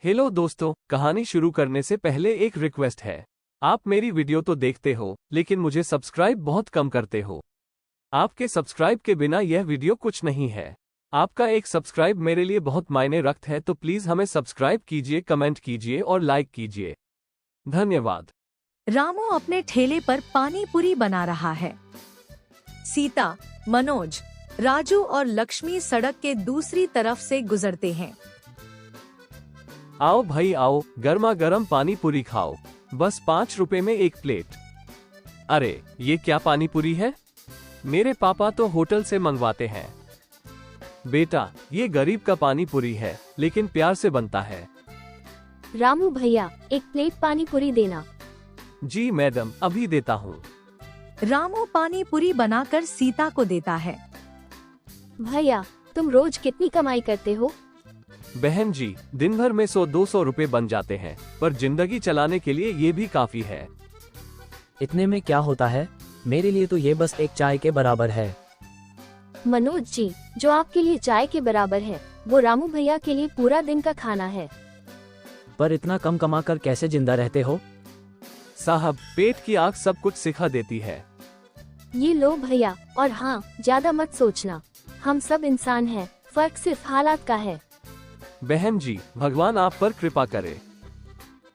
Hello दोस्तों, कहानी शुरू करने से पहले एक रिक्वेस्ट है। आप मेरी वीडियो तो देखते हो, लेकिन मुझे सब्सक्राइब बहुत कम करते हो। आपके सब्सक्राइब के बिना यह वीडियो कुछ नहीं है। आपका एक सब्सक्राइब मेरे लिए बहुत मायने रखता है, तो प्लीज हमें सब्सक्राइब कीजिए, कमेंट कीजिए और लाइक कीजिए। धन्यवाद। रामू अपने ठेले पर पानी पूरी बना रहा है। सीता, मनोज, राजू और लक्ष्मी सड़क के दूसरी तरफ से गुजरते हैं। आओ भाई आओ, गर्मा गर्म पानी पूरी खाओ, बस 5 रुपए में एक प्लेट। अरे ये क्या पानी पूरी है? मेरे पापा तो होटल से मंगवाते हैं। बेटा, ये गरीब का पानी पूरी है, लेकिन प्यार से बनता है। रामू भैया, एक प्लेट पानी पूरी देना। जी मैडम, अभी देता हूँ। रामू पानी पूरी बनाकर सीता को देता है। भैया, तुम रोज कितनी कमाई करते हो? बहन जी, दिन भर में 100-200 रुपए बन जाते हैं, पर जिंदगी चलाने के लिए ये भी काफी है। इतने में क्या होता है? मेरे लिए तो ये बस एक चाय के बराबर है। मनोज जी, जो आपके लिए चाय के बराबर है, वो रामू भैया के लिए पूरा दिन का खाना है। पर इतना कम कमा कर कैसे जिंदा रहते हो? साहब, पेट की आग सब कुछ सिखा देती है। ये लो भैया, और हाँ, ज्यादा मत सोचना, हम सब इंसान हैं, फर्क सिर्फ हालात का है। बहन जी, भगवान आप पर कृपा करे।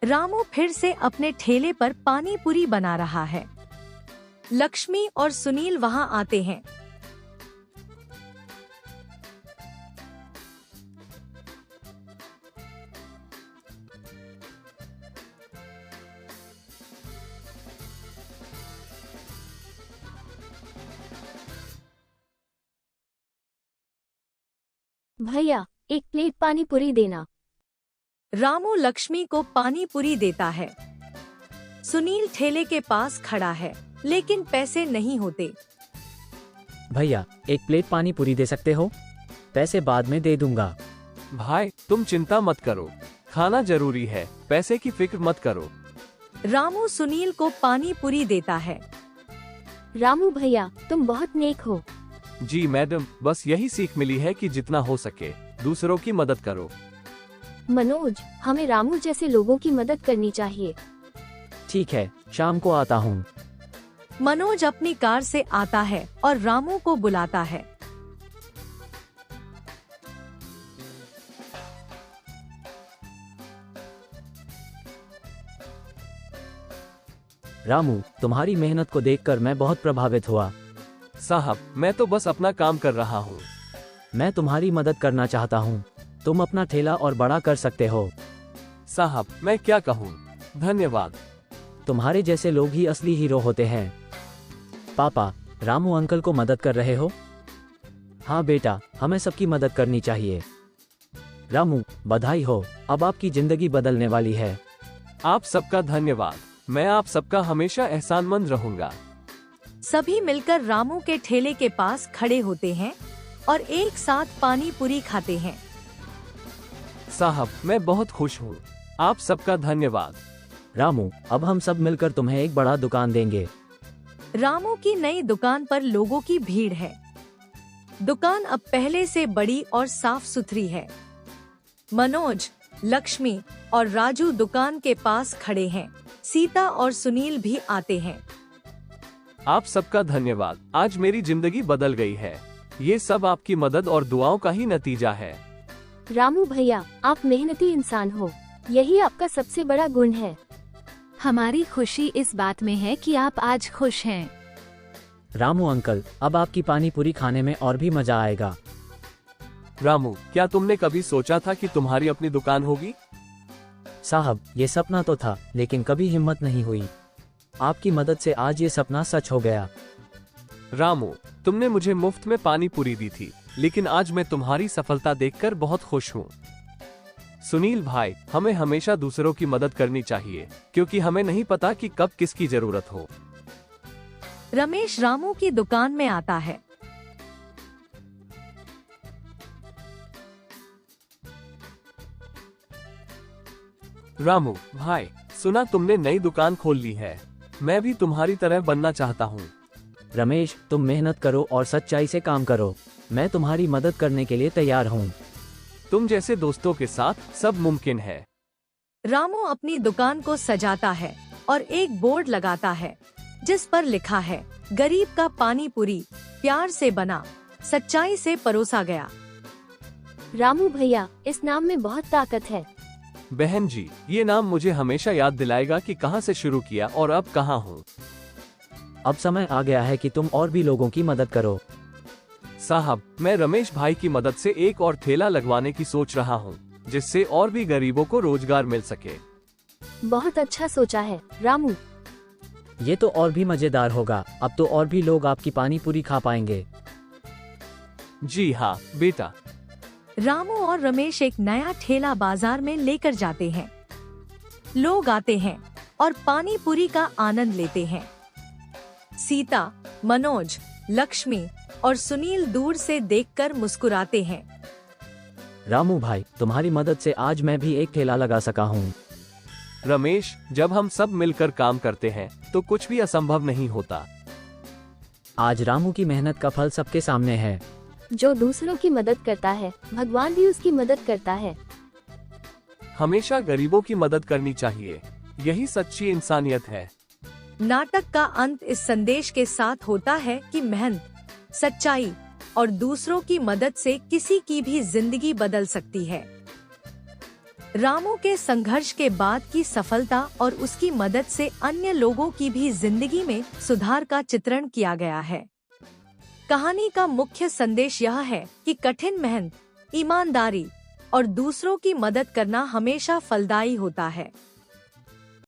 रामू फिर से अपने ठेले पर पानी पूरी बना रहा है। लक्ष्मी और सुनील वहां आते हैं। भैया, एक प्लेट पानी पूरी देना। रामू लक्ष्मी को पानी पूरी देता है। सुनील ठेले के पास खड़ा है, लेकिन पैसे नहीं होते। भैया, एक प्लेट पानी पूरी दे सकते हो? पैसे बाद में दे दूंगा। भाई, तुम चिंता मत करो, खाना जरूरी है, पैसे की फिक्र मत करो। रामू सुनील को पानी पूरी देता है। रामू भैया, तुम बहुत नेक हो। जी मैडम, बस यही सीख मिली है कि जितना हो सके दूसरों की मदद करो। मनोज, हमें रामू जैसे लोगों की मदद करनी चाहिए। ठीक है, शाम को आता हूँ। मनोज अपनी कार से आता है और रामू को बुलाता है। रामू, तुम्हारी मेहनत को देखकर मैं बहुत प्रभावित हुआ। साहब, मैं तो बस अपना काम कर रहा हूँ। मैं तुम्हारी मदद करना चाहता हूँ। तुम अपना ठेला और बड़ा कर सकते हो। साहब, मैं क्या कहूँ, धन्यवाद। तुम्हारे जैसे लोग ही असली हीरो होते हैं। पापा, रामू अंकल को मदद कर रहे हो? हाँ बेटा, हमें सबकी मदद करनी चाहिए। रामू, बधाई हो, अब आपकी जिंदगी बदलने वाली है। आप सबका धन्यवाद, मैं आप सबका हमेशा एहसानमंद रहूंगा। सभी मिलकर रामू के ठेले के पास खड़े होते हैं और एक साथ पानी पूरी खाते हैं। साहब, मैं बहुत खुश हूँ, आप सबका धन्यवाद। रामू, अब हम सब मिलकर तुम्हें एक बड़ा दुकान देंगे। रामू की नई दुकान पर लोगों की भीड़ है। दुकान अब पहले से बड़ी और साफ सुथरी है। मनोज, लक्ष्मी और राजू दुकान के पास खड़े हैं। सीता और सुनील भी आते हैं। आप सबका धन्यवाद, आज मेरी जिंदगी बदल गई है। ये सब आपकी मदद और दुआओं का ही नतीजा है। रामू भैया, आप मेहनती इंसान हो, यही आपका सबसे बड़ा गुण है। हमारी खुशी इस बात में है कि आप आज खुश हैं। रामू अंकल, अब आपकी पानी पूरी खाने में और भी मजा आएगा। रामू, क्या तुमने कभी सोचा था कि तुम्हारी अपनी दुकान होगी? साहब, ये सपना तो था, लेकिन कभी हिम्मत नहीं हुई। आपकी मदद से आज ये सपना सच हो गया। रामू, तुमने मुझे मुफ्त में पानी पूरी दी थी, लेकिन आज मैं तुम्हारी सफलता देखकर बहुत खुश हूँ। सुनील भाई, हमें हमेशा दूसरों की मदद करनी चाहिए, क्योंकि हमें नहीं पता कि कब किसकी जरूरत हो। रमेश रामू की दुकान में आता है। रामू भाई, सुना तुमने नई दुकान खोल ली है, मैं भी तुम्हारी तरह बनना चाहता हूँ। रमेश, तुम मेहनत करो और सच्चाई से काम करो। मैं तुम्हारी मदद करने के लिए तैयार हूँ। तुम जैसे दोस्तों के साथ सब मुमकिन है। रामू अपनी दुकान को सजाता है और एक बोर्ड लगाता है जिस पर लिखा है, गरीब का पानी पूरी प्यार से बना, सच्चाई से परोसा गया। रामू भैया, इस नाम में बहुत ताकत है। बहन जी, ये नाम मुझे हमेशा याद दिलाएगा कि कहाँ से शुरू किया और अब कहाँ हूँ। अब समय आ गया है कि तुम और भी लोगों की मदद करो। साहब, मैं रमेश भाई की मदद से एक और ठेला लगवाने की सोच रहा हूँ, जिससे और भी गरीबों को रोजगार मिल सके। बहुत अच्छा सोचा है रामू। ये तो और भी मजेदार होगा। अब तो और भी लोग आपकी पानी पूरी खा पाएंगे। जी हाँ बेटा। रामू और रमेश एक नया ठेला बाजार में लेकर जाते हैं। लोग आते हैं और पानी पूरी का आनंद लेते हैं। सीता, मनोज, लक्ष्मी और सुनील दूर से देखकर मुस्कुराते हैं। रामू भाई, तुम्हारी मदद से आज मैं भी एक ठेला लगा सका हूँ। रमेश, जब हम सब मिलकर काम करते हैं तो कुछ भी असंभव नहीं होता। आज रामू की मेहनत का फल सबके सामने है। जो दूसरों की मदद करता है, भगवान भी उसकी मदद करता है। हमेशा गरीबों की मदद करनी चाहिए, यही सच्ची इंसानियत है। नाटक का अंत इस संदेश के साथ होता है कि मेहनत, सच्चाई और दूसरों की मदद से किसी की भी जिंदगी बदल सकती है। रामू के संघर्ष के बाद की सफलता और उसकी मदद से अन्य लोगों की भी जिंदगी में सुधार का चित्रण किया गया है। कहानी का मुख्य संदेश यह है कि कठिन मेहनत, ईमानदारी और दूसरों की मदद करना हमेशा फलदायी होता है।